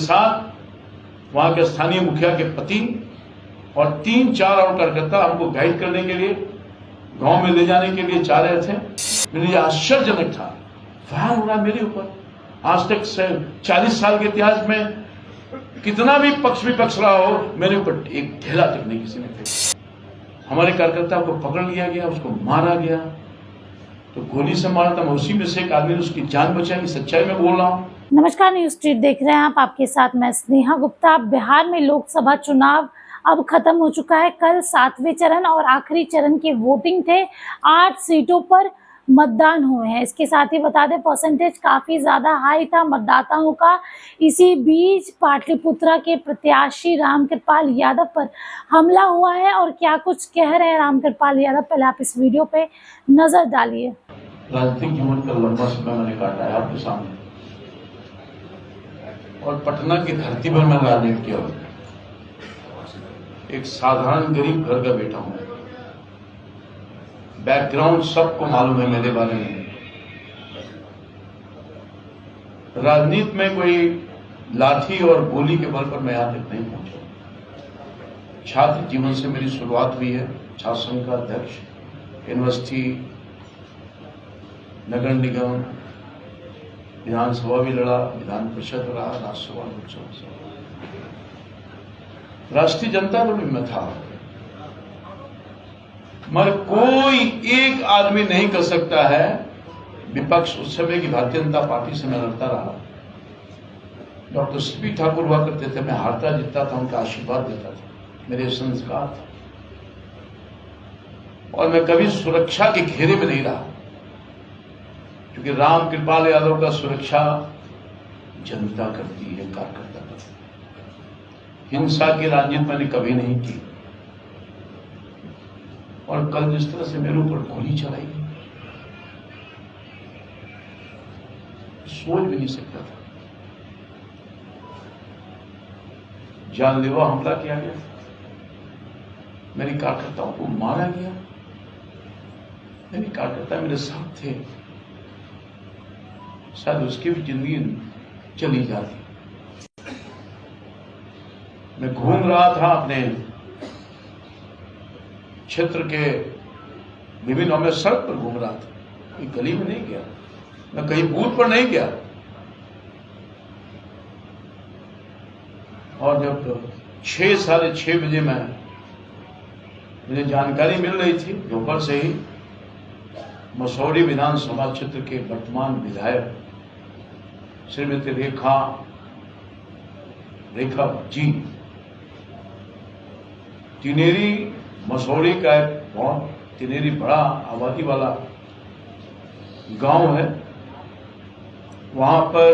साथ वहां के स्थानीय मुखिया के पति और 3-4 और कार्यकर्ता हमको गाइड करने के लिए, गांव में ले जाने के लिए चाह रहे थे। मेरे लिए आश्चर्यजनक था, फायर हो रहा मेरे ऊपर। आज तक 40 साल के इतिहास में कितना भी पक्ष विपक्ष रहा हो, मेरे ऊपर एक ढेला तक नहीं किसी ने फेंका। हमारे कार्यकर्ता को पकड़ लिया गया, उसको मारा गया, तो गोली से मारा था। मैं उसी में से एक आदमी ने उसकी जान बचाई, सच्चाई में बोल रहा हूँ। नमस्कार, न्यूज स्ट्रीट देख रहे हैं आप, आपके साथ मैं स्नेहा गुप्ता। बिहार में लोकसभा चुनाव अब खत्म हो चुका है। कल 7वें चरण और आखिरी चरण की वोटिंग थे। 8 सीटों पर मतदान हुए हैं। इसके साथ ही बता दें, परसेंटेज काफी ज्यादा हाई था मतदाताओं का। इसी बीच पाटलिपुत्रा के प्रत्याशी रामकृपाल यादव पर हमला हुआ है, और क्या कुछ कह रहे हैं रामकृपाल यादव, पहले आप इस वीडियो पे नजर डालिए। राजनीतिक जीवन का लंबा समय मैंने काटा है आपके सामने, और पटना की धरती पर मैंने राजनीति किया। एक साधारण गरीब घर का बेटा हूं। बैकग्राउंड सबको मालूम है मेरे बारे में। राजनीति में कोई लाठी और गोली के बल पर मैं यहां तक नहीं पहुंचा। छात्र जीवन से मेरी शुरुआत हुई है। छात्र संघ का अध्यक्ष, यूनिवर्सिटी, नगर निगम, विधानसभा भी लड़ा, विधान परिषद रहा, राज्यसभा, लोकसभा, राष्ट्रीय जनता दल में था। मगर कोई एक आदमी नहीं कर सकता है। विपक्ष उस समय की भारतीय जनता पार्टी से मैं लड़ता रहा। डॉक्टर सीपी ठाकुर हुआ करते थे, मैं हारता जीतता था, उनका आशीर्वाद देता था, मेरे संस्कार था। और मैं कभी सुरक्षा के घेरे में नहीं रहा, क्योंकि रामकृपाल यादव का सुरक्षा जनता करती है, कार्यकर्ता करती है। हिंसा की राजनीति मैंने कभी नहीं की। और कल जिस तरह से मेरे ऊपर गोली चलाई गई, सोच भी नहीं सकता था। जानलेवा हमला किया गया, मेरी कार्यकर्ताओं को मारा गया। मेरी कार्यकर्ता मेरे साथ थे, शायद उसकी भी जिंदगी चली जाती। मैं घूम रहा था अपने क्षेत्र के विभिन्न, मैं सड़क पर घूम रहा था, कोई गली में नहीं गया, मैं कहीं बूथ पर नहीं गया। और जब 6, साढ़े 6 बजे मुझे जानकारी मिल रही थी दोपहर से ही, मसौरी विधानसभा क्षेत्र के वर्तमान विधायक श्रीमती रेखा जी, तिनेरी मसौरी का एक बहुत तिनेरी बड़ा आबादी वाला गांव है, वहां पर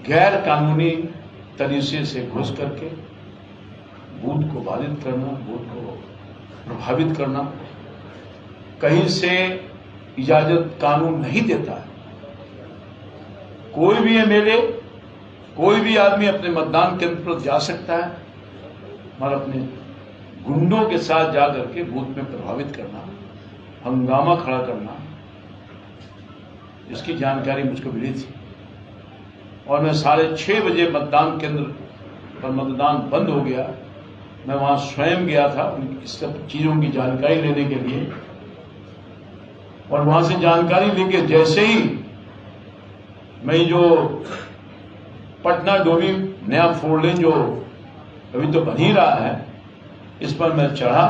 गैर कानूनी तरीके से घुस करके बूथ को बाधित करना, बूथ को प्रभावित करना, कहीं से इजाजत कानून नहीं देता है। कोई भी एमएलए, कोई भी आदमी अपने मतदान केंद्र पर जा सकता है, और अपने गुंडों के साथ जाकर के बूथ में प्रभावित करना, हंगामा खड़ा करना, इसकी जानकारी मुझको मिली थी। और मैं 6:30 बजे मतदान केंद्र पर मतदान बंद हो गया, मैं वहां स्वयं गया था इस सब चीजों की जानकारी लेने के लिए। और वहां से जानकारी लेके जैसे ही मैं जो पटना डोभी नया 4 लेन जो अभी तो बन ही रहा है, इस पर मैं चढ़ा।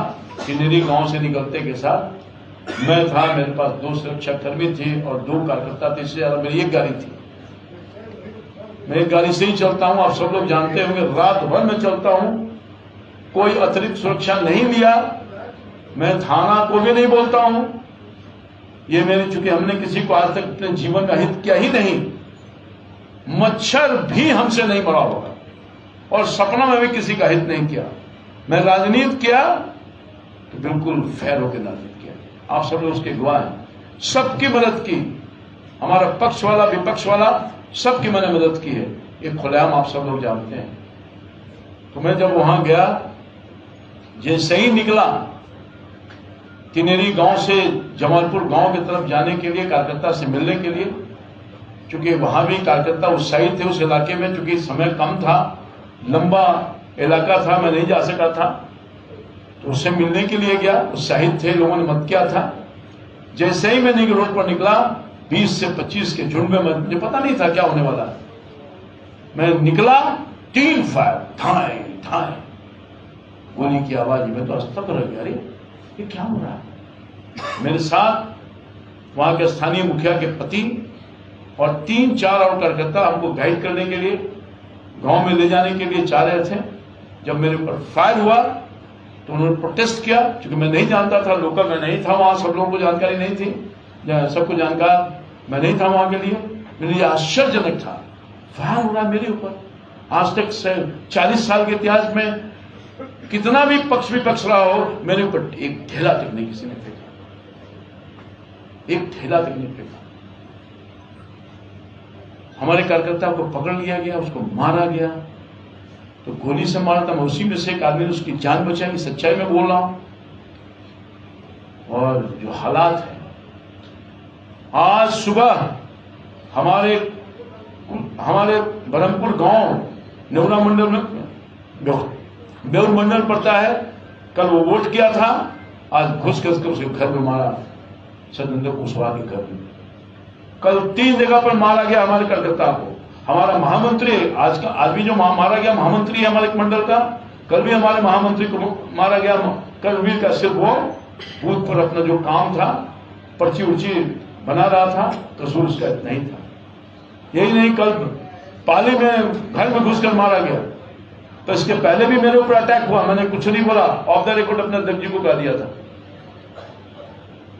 किनेरी गांव से निकलते के साथ मैं था, मेरे पास 2 सुरक्षाकर्मी थे और 2 कार्यकर्ता थे। इससे ज्यादा मेरी एक गाड़ी थी। मैं एक गाड़ी से ही चलता हूं, आप सब लोग जानते होंगे, रात भर में चलता हूं, कोई अतिरिक्त सुरक्षा नहीं लिया। मैं थाना को भी नहीं बोलता हूं। ये मेरे, चूंकि हमने किसी को आज तक अपने जीवन का हित किया ही नहीं, मच्छर भी हमसे नहीं बड़ा होगा, और सपना में भी किसी का हित नहीं किया। मैं राजनीति किया तो बिल्कुल फेयर होकर राजनीति किया। आप सब लोग उसके गवाह हैं। सबकी मदद की, हमारा पक्ष वाला, विपक्ष वाला, सबकी मैंने मदद की है, ये खुलेआम आप सब लोग जानते हैं। तो मैं जब वहां गया, जैसे ही निकला तिनेरी गांव से जमालपुर गांव की तरफ जाने के लिए, कार्यकर्ता से मिलने के लिए, चूंकि वहां भी कार्यकर्ता उत्साहित थे उस इलाके में, चूंकि समय कम था, लंबा इलाका था, मैं नहीं जा सका था, तो उससे मिलने के लिए गया। उत्साहित थे, लोगों ने मत किया था। जैसे ही मैं रोड पर निकला, 20 से 25 के झुंड में, मुझे पता नहीं था क्या होने वाला है। मैं निकला, 3 फायर, ठाए ठाए, गोली की आवाज में तो हस्तक रह गया। अरे ये क्या हो रहा है? मेरे साथ वहां के स्थानीय मुखिया के पति और 3-4 और कार्यकर्ता हमको गाइड करने के लिए, गांव में ले जाने के लिए चाह रहे थे। जब मेरे ऊपर फायर हुआ तो उन्होंने प्रोटेस्ट किया, क्योंकि मैं नहीं जानता था, लोकल मैं नहीं था वहां, सब लोगों को जानकारी नहीं थी, सबको जानकार मैं नहीं था वहां के लिए। मेरे लिए आश्चर्यजनक था, फायर हो रहा मेरे ऊपर। आज तक 40 साल के इतिहास में कितना भी पक्ष विपक्ष रहा हो, मेरे ऊपर एक ढेला तक नहीं किसी ने फेंका, एक ढेला तक नहीं फेंका। हमारे कार्यकर्ता को पकड़ लिया गया, उसको मारा गया, तो गोली से मारा था। मैं उसी में से एक आदमी ने उसकी जान बचाई, सच्चाई में बोल रहा हूं। और जो हालात है, आज सुबह हमारे बरमपुर गांव नेवरा मंडल में, बेउर मंडल पड़ता है, कल वो वोट किया था, आज घुस के उसके घर में मारा, सत्येंद्र कुशवाहा के घर में। कल 3 जगह पर मारा गया हमारे कार्यकर्ता को। हमारा महामंत्री, आज भी जो मारा गया महामंत्री है हमारे मंडल का, कल भी हमारे महामंत्री को मारा गया। कर्मवीर का सिर्फ वो बूथ पर अपना जो काम था, पर्ची उर्ची बना रहा था, कसूर उसका नहीं था। यही नहीं, कल पाली में घर में घुसकर मारा गया। तो इसके पहले भी मेरे ऊपर अटैक हुआ, मैंने कुछ नहीं बोला, ऑफ द रिकॉर्ड अपने अध्यक्ष जी को कह दिया था।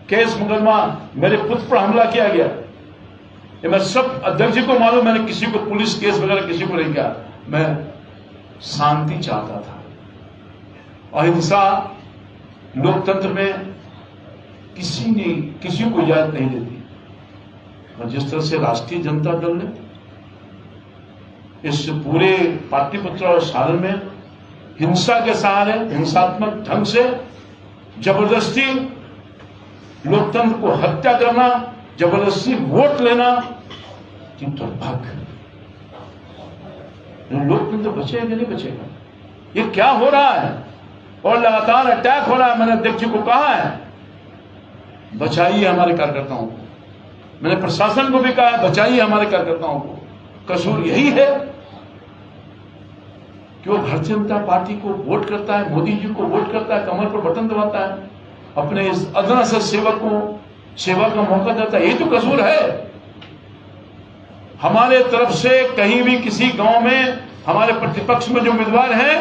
केस मुकदमा, मेरे पुत्र पर हमला किया गया, ये मैं सब अध्यक्ष जी को मालूम। मैंने किसी को पुलिस केस वगैरह किसी को नहीं किया, मैं शांति चाहता था। अहिंसा लोकतंत्र में किसी को इजाजत नहीं देती। और जिस तरह से राष्ट्रीय जनता दल ने इस पूरे पाटलिपुत्र और सारण में हिंसा के सहारे, हिंसात्मक ढंग से जबरदस्ती लोकतंत्र को हत्या करना, जबरदस्ती वोट लेना, कि दुर्भाग्य। लोकतंत्र बचेगा कि नहीं बचेगा? ये क्या हो रहा है? और लगातार अटैक हो रहा है। मैंने अध्यक्ष जी को कहा है, बचाइए हमारे कार्यकर्ताओं को। मैंने प्रशासन को भी कहा है, बचाइए हमारे कार्यकर्ताओं को। कसूर यही है कि वो भारतीय जनता पार्टी को वोट करता है, मोदी जी को वोट करता है, कमर पर बटन दबाता है, अपने इस अदना से सेवक को सेवा का मौका देता है। यही तो कसूर है। हमारे तरफ से कहीं भी किसी गांव में हमारे प्रतिपक्ष में जो उम्मीदवार हैं,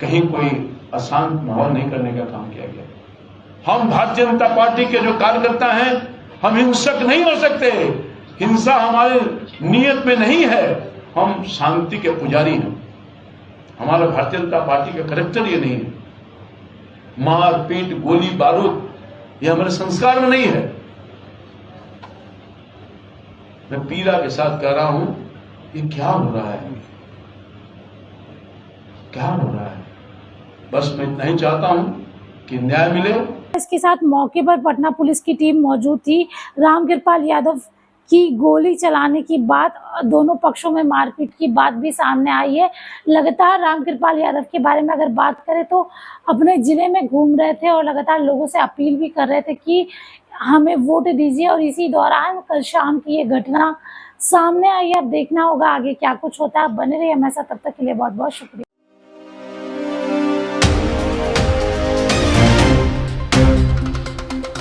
कहीं कोई अशांत माहौल नहीं करने का काम किया गया। हम भारतीय जनता पार्टी के जो कार्यकर्ता हैं, हम हिंसक नहीं हो सकते। हिंसा हमारे नियत में नहीं है। हम शांति के पुजारी हैं। हमारा भारतीय जनता पार्टी का कैरेक्टर ये नहीं है। मार पीट, गोली बारूद, ये हमारे संस्कार में नहीं है। मैं पीड़ा के साथ कह रहा हूं, ये क्या हो रहा है? क्या हो रहा है? बस मैं इतना ही चाहता हूं कि न्याय मिले। इसके साथ मौके पर पटना पुलिस की टीम मौजूद थी। रामकृपाल यादव की गोली चलाने की बात, दोनों पक्षों में मारपीट की बात भी सामने आई है। लगातार रामकृपाल यादव के बारे में अगर बात करें तो अपने जिले में घूम रहे थे और लगातार लोगों से अपील भी कर रहे थे कि हमें वोट दीजिए। और इसी दौरान कल शाम की ये घटना सामने आई। अब देखना होगा आगे क्या कुछ होता है। बने रहिए हमारे साथ, तब तक के लिए बहुत बहुत शुक्रिया।